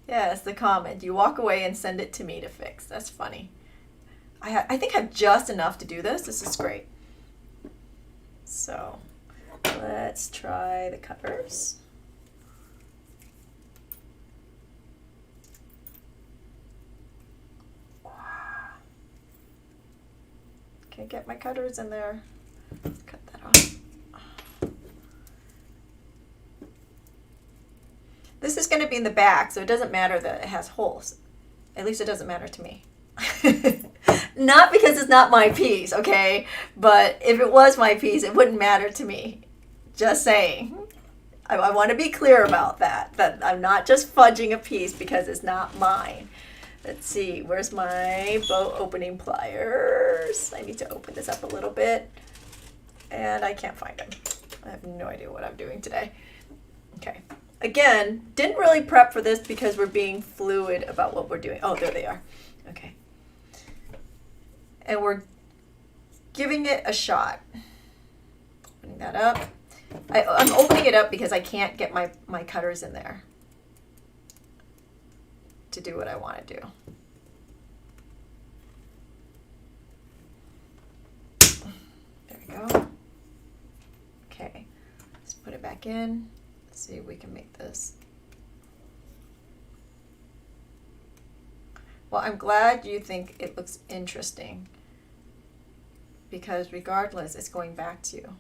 Yes, the comment. You walk away and send it to me to fix. That's funny. I think I have just enough to do this. This is great. So let's try the cutters. Okay, get my cutters in there. Let's cut that off. This is going to be in the back, so it doesn't matter that it has holes. At least it doesn't matter to me. Not because it's not my piece, okay? But if it was my piece, it wouldn't matter to me. Just saying. I want to be clear about that. That I'm not just fudging a piece because it's not mine. Let's see, where's my bow opening pliers? I need to open this up a little bit. And I can't find them. I have no idea what I'm doing today. Okay. Again, didn't really prep for this because we're being fluid about what we're doing. Oh, there they are. Okay. And we're giving it a shot. Opening that up. I'm opening it up because I can't get my cutters in there to do what I want to do. There we go. Okay, let's put it back in. Let's see if we can make this. Well, I'm glad you think it looks interesting because regardless, it's going back to you.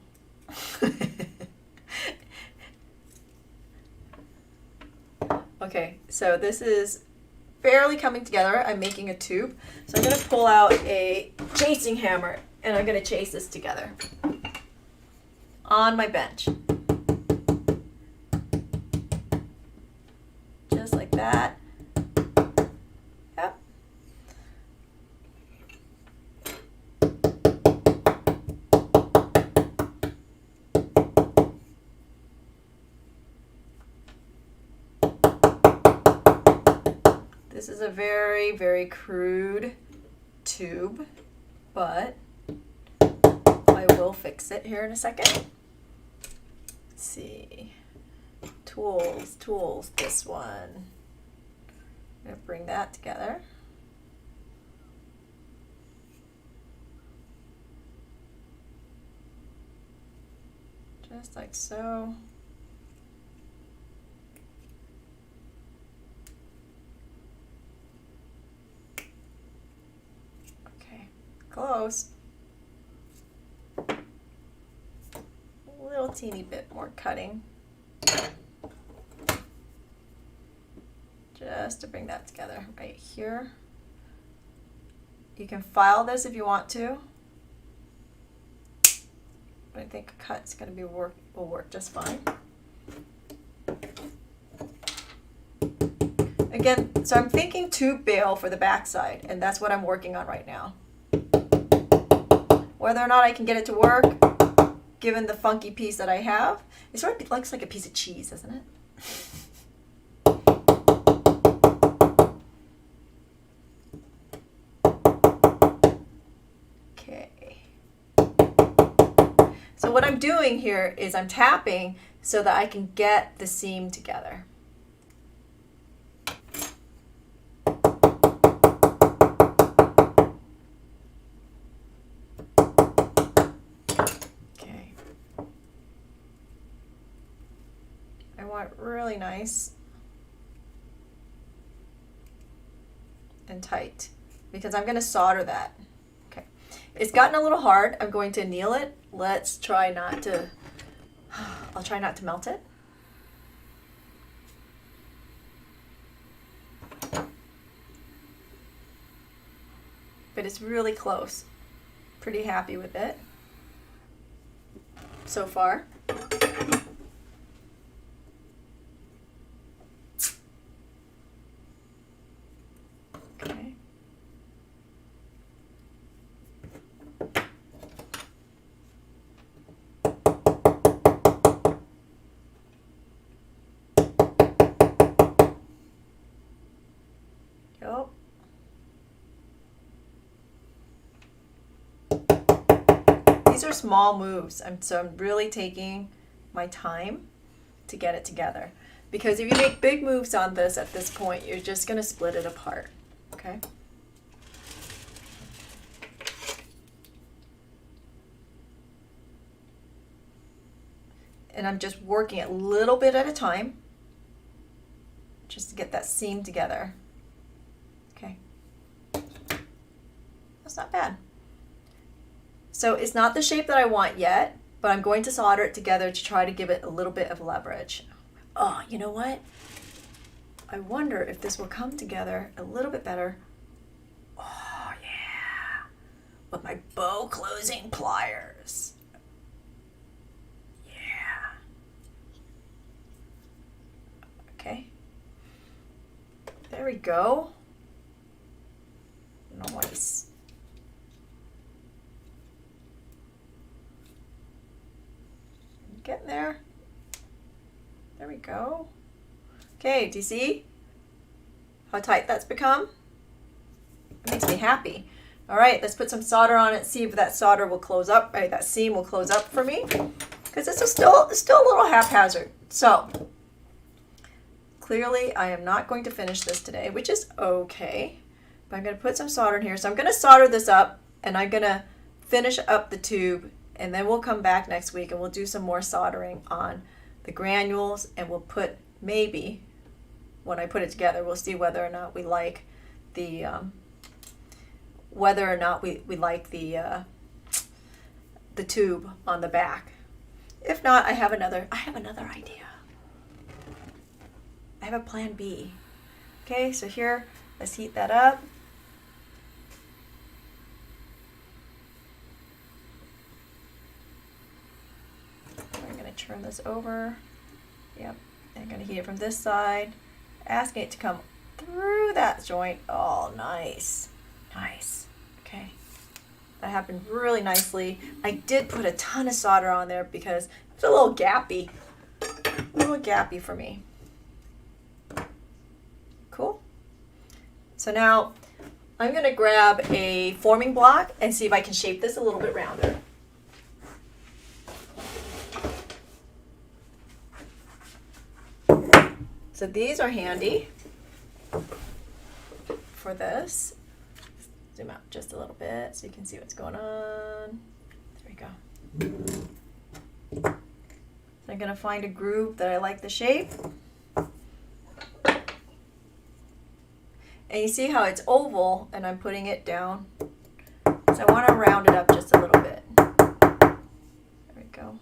Okay, so this is fairly coming together. I'm making a tube. So I'm going to pull out a chasing hammer And I'm going to chase this together on my bench. Just like that. Yep. This is a very, very crude tube, but I will fix it here in a second. Let's see. Tools, this one. I'm going to bring that together. Just like so. Okay, close. A little teeny bit more cutting. Just to bring that together right here. You can file this if you want to. But I think a cut's going to will work just fine. Again, so I'm thinking tube bail for the backside, and that's what I'm working on right now. Whether or not I can get it to work, given the funky piece that I have, it sort of looks like a piece of cheese, doesn't it? So what I'm doing here is I'm tapping so that I can get the seam together. Okay. I want it really nice and tight because I'm going to solder that. Okay. It's gotten a little hard. I'm going to anneal it. Let's try not to, I'll try not to melt it. But it's really close. Pretty happy with it so far. Okay. Yep. These are small moves, so I'm really taking my time to get it together. Because if you make big moves on this at this point, you're just going to split it apart. Okay? And I'm just working a little bit at a time just to get that seam together. Okay. That's not bad. So it's not the shape that I want yet, but I'm going to solder it together to try to give it a little bit of leverage. Oh, you know what? I wonder if this will come together a little bit better. Oh, yeah. With my bow closing pliers. Yeah. Okay. There we go. Nice. Getting there. There we go. Okay, do you see how tight that's become? It makes me happy. All right, let's put some solder on it, see if that solder will close up, right, that seam will close up for me, because it's still a little haphazard. So, clearly I am not going to finish this today, which is okay, but I'm going to put some solder in here. So I'm going to solder this up, and I'm going to finish up the tube, and then we'll come back next week and we'll do some more soldering on the granules, and we'll put, maybe when I put it together, we'll see whether or not we like the the tube on the back. If not, I have another idea. I have a plan B. Okay, so here, let's heat that up. going to turn this over. Yep. I'm going to heat it from this side, asking it to come through that joint. Oh, nice. Nice. Okay. That happened really nicely. I did put a ton of solder on there because it's a little gappy. A little gappy for me. Cool. So now I'm going to grab a forming block and see if I can shape this a little bit rounder. So these are handy for this. Zoom out just a little bit so you can see what's going on. There we go. So I'm going to find a groove that I like the shape. And you see how it's oval and I'm putting it down. So I want to round it up just a little bit. There we go.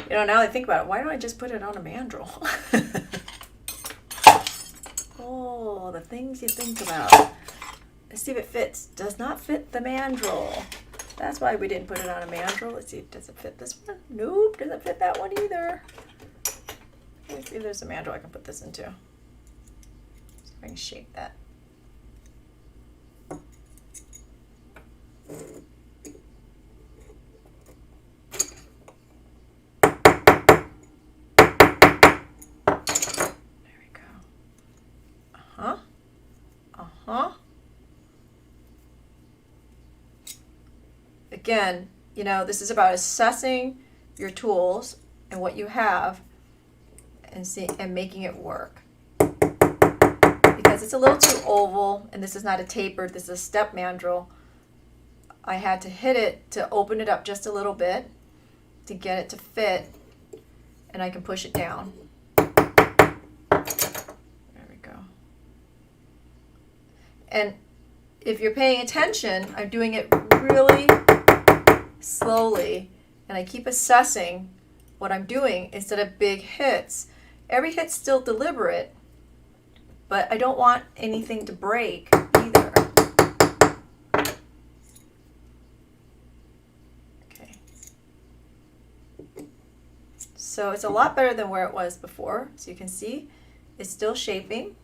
You know, now that I think about it, why don't I just put it on a mandrel? Oh, the things you think about. Let's see if it fits. Does not fit the mandrel. That's why we didn't put it on a mandrel. Let's see, does it fit this one? Nope, doesn't fit that one either. Let's see if there's a mandrel I can put this into. See if I can shape that. Again, you know, this is about assessing your tools and what you have and making it work. Because it's a little too oval and this is not a tapered, this is a step mandrel. I had to hit it to open it up just a little bit to get it to fit, and I can push it down. There we go. And if you're paying attention, I'm doing it really slowly, and I keep assessing what I'm doing instead of big hits. Every hit's still deliberate, but I don't want anything to break either. Okay. So it's a lot better than where it was before. So you can see it's still shaping.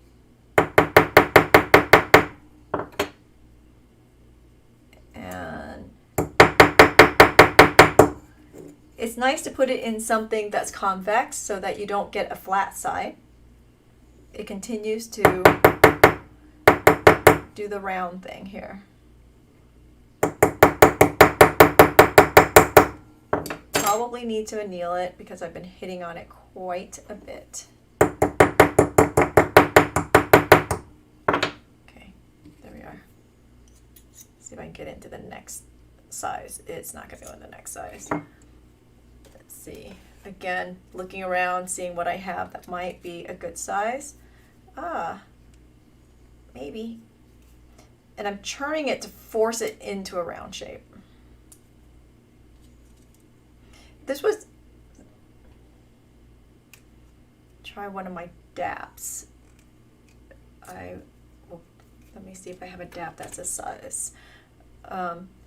It's nice to put it in something that's convex so that you don't get a flat side. It continues to do the round thing here. Probably need to anneal it because I've been hitting on it quite a bit. Okay, there we are. See if I can get into the next size. It's not going to go in the next size. See, again, looking around, seeing what I have that might be a good size. Maybe. And I'm churning it to force it into a round shape. This was, try one of my daps. Let me see if I have a dap that's this size.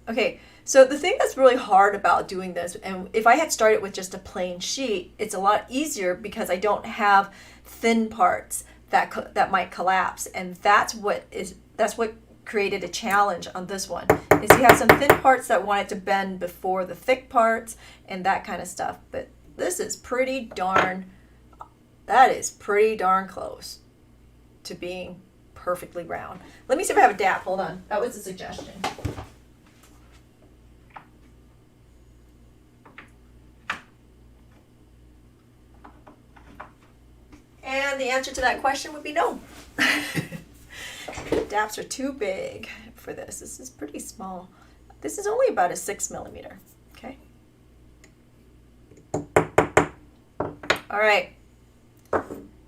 Okay, so the thing that's really hard about doing this, and if I had started with just a plain sheet, it's a lot easier because I don't have thin parts that might collapse, and that's what created a challenge on this one. Is you have some thin parts that want it to bend before the thick parts and that kind of stuff. But this is pretty darn close to being perfectly round. Let me see if I have a dap. Hold on, that was a suggestion. And the answer to that question would be no. Daps are too big for this. This is pretty small. This is only about a 6 millimeter. Okay. All right.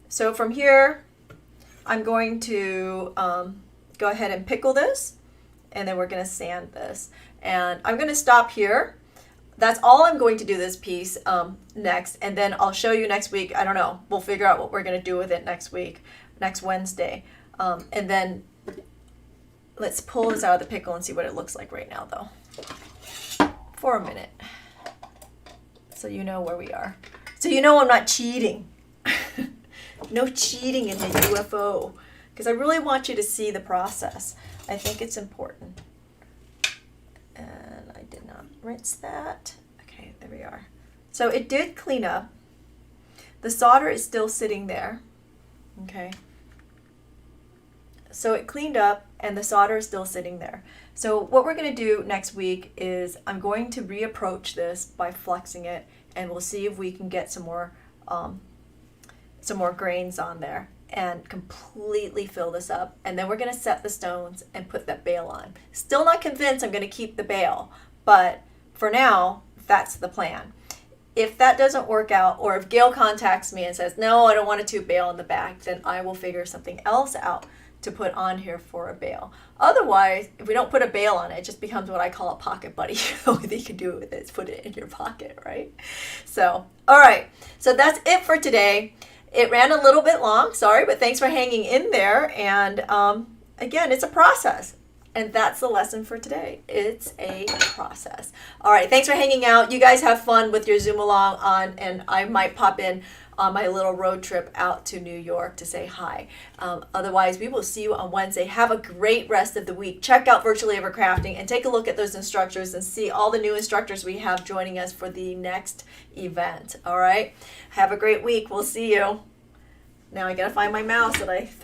So from here, I'm going to go ahead and pickle this and then we're going to sand this. And I'm going to stop here. That's all I'm going to do this piece next, and then I'll show you next week. I don't know. We'll figure out what we're going to do with it next week, next Wednesday. And then let's pull this out of the pickle and see what it looks like right now, though, for a minute, so you know where we are. So you know I'm not cheating. No cheating in the UFO, because I really want you to see the process. I think it's important. And I did not rinse that. Okay, there we are. So it did clean up. The solder is still sitting there. Okay. So it cleaned up and the solder is still sitting there. So what we're going to do next week is I'm going to reapproach this by flexing it, and we'll see if we can get some more grains on there and completely fill this up. And then we're going to set the stones and put that bale on. Still not convinced I'm going to keep the bale, but for now, that's the plan. If that doesn't work out, or if Gail contacts me and says, no, I don't want a tube bale in the back, then I will figure something else out to put on here for a bale. Otherwise, if we don't put a bale on it, it just becomes what I call a pocket buddy. The only thing you can do with it is put it in your pocket, right? So, all right. So that's it for today. It ran a little bit long, sorry, but thanks for hanging in there. And again, it's a process. And that's the lesson for today. It's a process. All right, thanks for hanging out. You guys have fun with your Zoom along on, and I might pop in on my little road trip out to New York to say hi. Otherwise, we will see you on Wednesday. Have a great rest of the week. Check out Virtually Ever Crafting and take a look at those instructors and see all the new instructors we have joining us for the next event. All right, have a great week. We'll see you. Now I gotta find my mouse that I